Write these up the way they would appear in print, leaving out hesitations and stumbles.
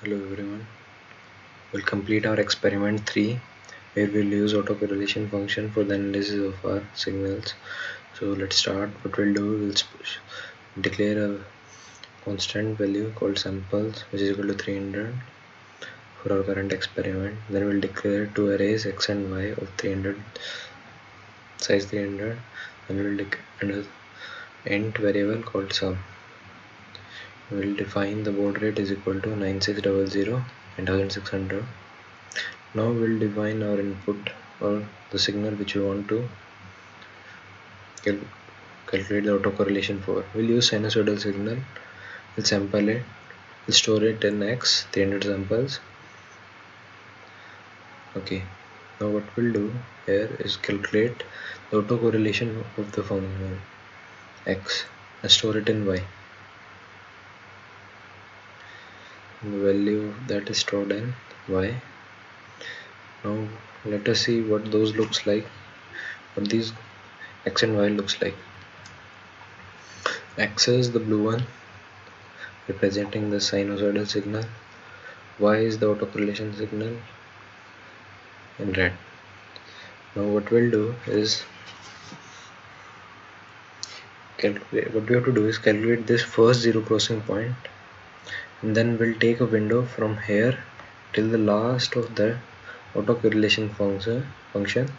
Hello everyone, we'll complete our experiment 3 where we'll use autocorrelation function for the analysis of our signals. So let's start. What we'll do, we'll declare a constant value called samples which is equal to 300 for our current experiment. Then we'll declare two arrays x and y of 300, size 300, and we'll declare an int variable called sum. We'll define the baud rate is equal to 9600 and 1600. Now we'll define our input or the signal which we want to calculate the autocorrelation for. We'll use sinusoidal signal. We'll sample it. We'll store it in x 300 samples. Okay. Now what we'll do here is calculate the autocorrelation of the function x and store it in y. And the value that is stored in y. Now let us see what those looks like. What these x and y looks like. X is the blue one representing the sinusoidal signal. Y is the autocorrelation signal in red. Now what we'll do is calculate this first zero crossing point, and then we'll take a window from here till the last of the autocorrelation function,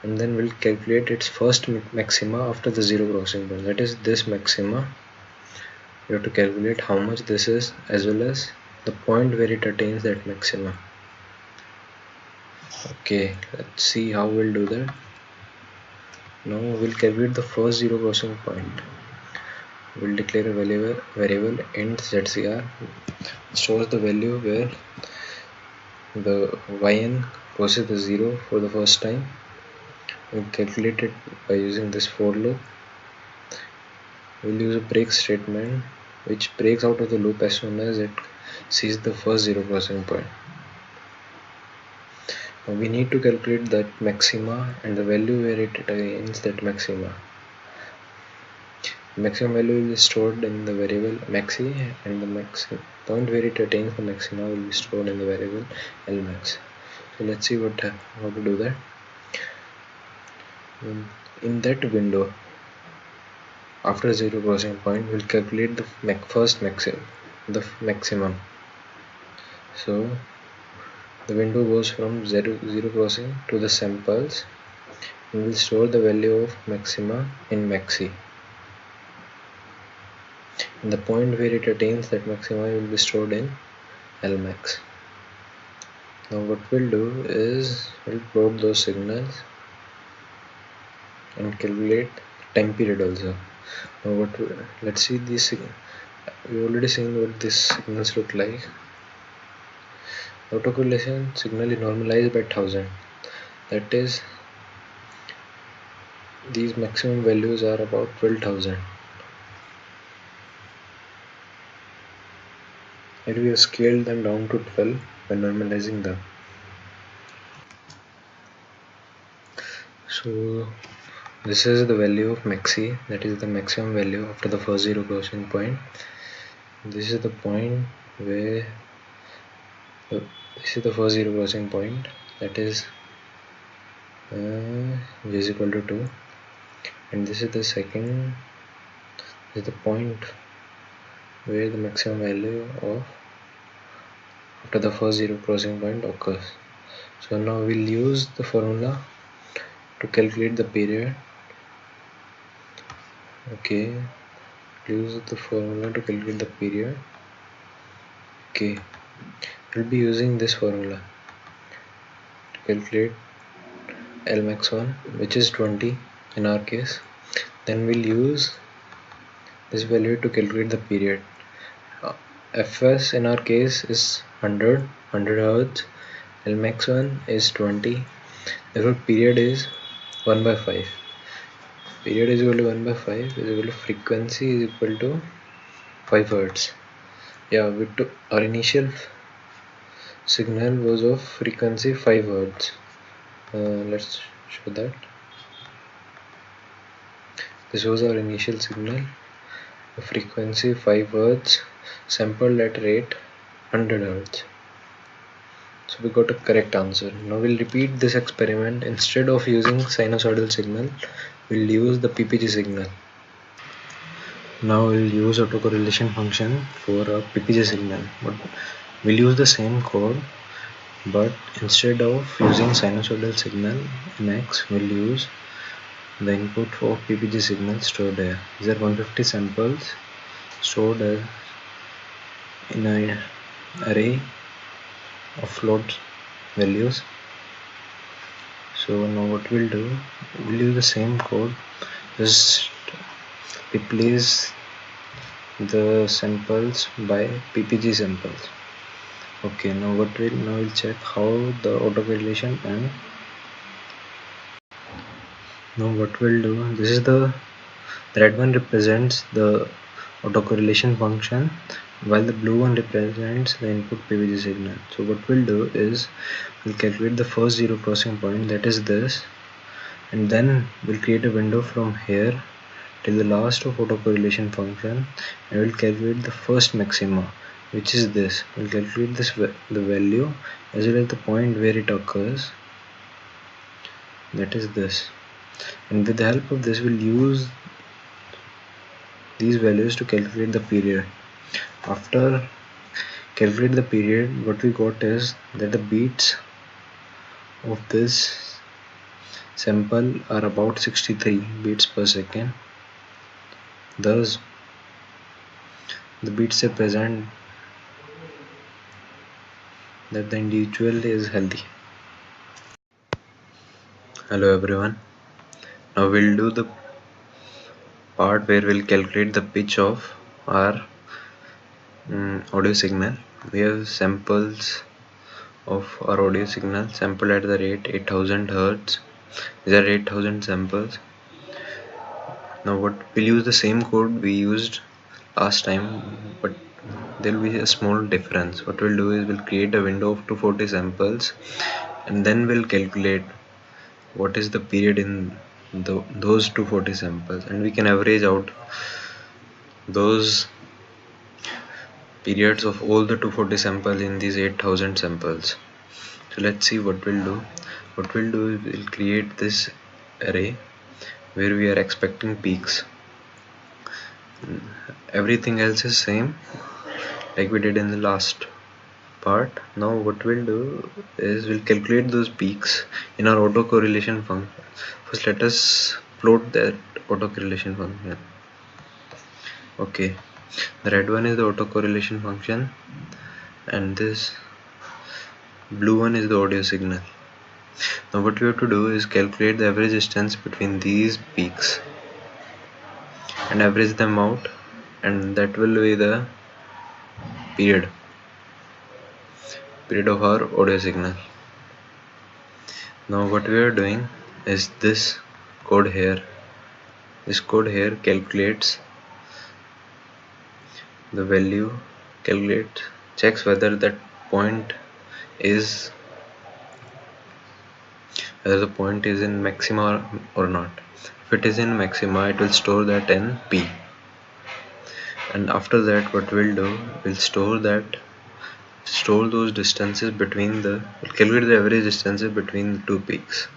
and then we'll calculate its first maxima after the zero crossing point. That is this maxima. We have to calculate how much this is as well as the point where it attains that maxima. Okay, let's see how we'll do that. Now we'll calculate the first zero crossing point. We'll declare a variable int ZCR, stores the value where the yn crosses the zero for the first time. We'll calculate it by using this for loop. We'll use a break statement which breaks out of the loop as soon as it sees the first zero crossing point. Now we need to calculate that maxima and the value where it attains that maxima. Maximum value will be stored in the variable maxi, and the point where it attains the maxima will be stored in the variable lmax. So let's see how to do that. In that window, after zero crossing point, we'll calculate the maximum. So the window goes from zero crossing to the samples, and we'll store the value of maxima in maxi. And the point where it attains that maxima will be stored in lmax. Now what we'll do is we'll plot those signals and calculate time period also. Now let's see this. We already seen what these signals look like. Autocorrelation signal is normalized by 1000. That is, these maximum values are about 12,000. And we have scaled them down to 12 by normalizing them. So this is the value of maxi, that is the maximum value after the first zero crossing point. This is the point where this is the first zero crossing point, that is v is equal to 2, and this is the second, this is the point where the maximum value of after the first zero crossing point occurs. So now we'll use the formula to calculate the period. Okay, use the formula to calculate the period. Okay, we'll be using this formula to calculate lmax1, which is 20 in our case. Then we'll use this value to calculate the period. Fs in our case is 100 Hz, lmax1 is 20, therefore period is 1 by 5. Period is equal to 1 by 5 is equal to frequency is equal to 5 Hz. Yeah, our initial signal was of frequency 5 Hz. Let's show that. This was our initial signal, frequency 5 Hz, sampled at rate 100 Hz. So we got a correct answer. Now we'll repeat this experiment. Instead of using sinusoidal signal, we'll use the PPG signal. Now we'll use autocorrelation function for a PPG signal, but we'll use the same code, but instead of using sinusoidal signal in X, we'll use the input of PPG signal stored here. These are 150 samples stored in an array of float values. So now what we'll do, we'll use the same code, just replace the samples by PPG samples. Okay, now we'll check how the autocorrelation, and now what we'll do, this is the red one represents the autocorrelation function, while the blue one represents the input PPG signal. So what we'll do is we'll calculate the first zero crossing point, that is this, and then we'll create a window from here till the last of autocorrelation function, and we'll calculate the first maxima, which is this. We'll calculate the value as well as the point where it occurs, that is this, and with the help of this we'll use these values to calculate the period. After calculate the period, what we got is that the beats of this sample are about 63 beats per second. Thus the beats represent that the individual is healthy. Hello everyone, now we'll do the part where we'll calculate the pitch of our audio signal. We have samples of our audio signal sampled at the rate 8000 Hz. These are 8000 samples. Now we'll use the same code we used last time, but there will be a small difference. What we'll do is we'll create a window of 240 samples, and then we'll calculate what is the period in those 240 samples, and we can average out those periods of all the 240 samples in these 8000 samples. So let's see what we'll do. What we'll do is we'll create this array where we are expecting peaks. Everything else is same like we did in the last part. Now what we'll do is we'll calculate those peaks in our autocorrelation function. First let us plot that autocorrelation function. Okay, the red one is the autocorrelation function, and this blue one is the audio signal. Now what we have to do is calculate the average distance between these peaks and average them out, and that will be the period of our audio signal. Now what we are doing is this code here. This code here calculates the value, checks whether that point is in maxima or not. If it is in maxima, it will store that in P, and after that what we'll do, we'll store those distances between we'll calculate the average distances between the two peaks,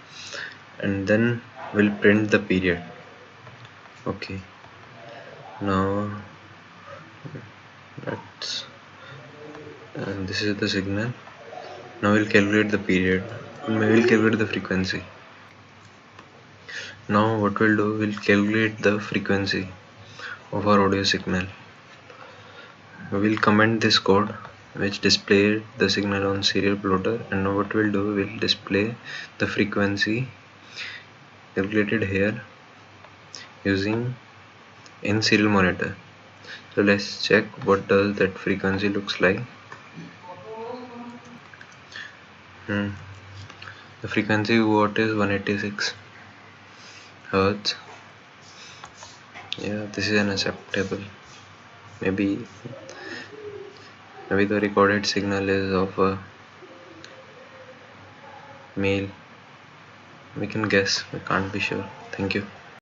and then we'll print the period. Okay, now this is the signal. Now we'll calculate the period, and we'll calculate the frequency. Now what we'll do, we'll calculate the frequency of our audio signal. We'll comment this code which displays the signal on serial plotter, and now what we'll do, we'll display the frequency calculated here using in serial monitor. So let's check what does that frequency looks like. The frequency what is 186 Hz. Yeah, this is unacceptable. Maybe the recorded signal is of a male. We can guess, we can't be sure. Thank you.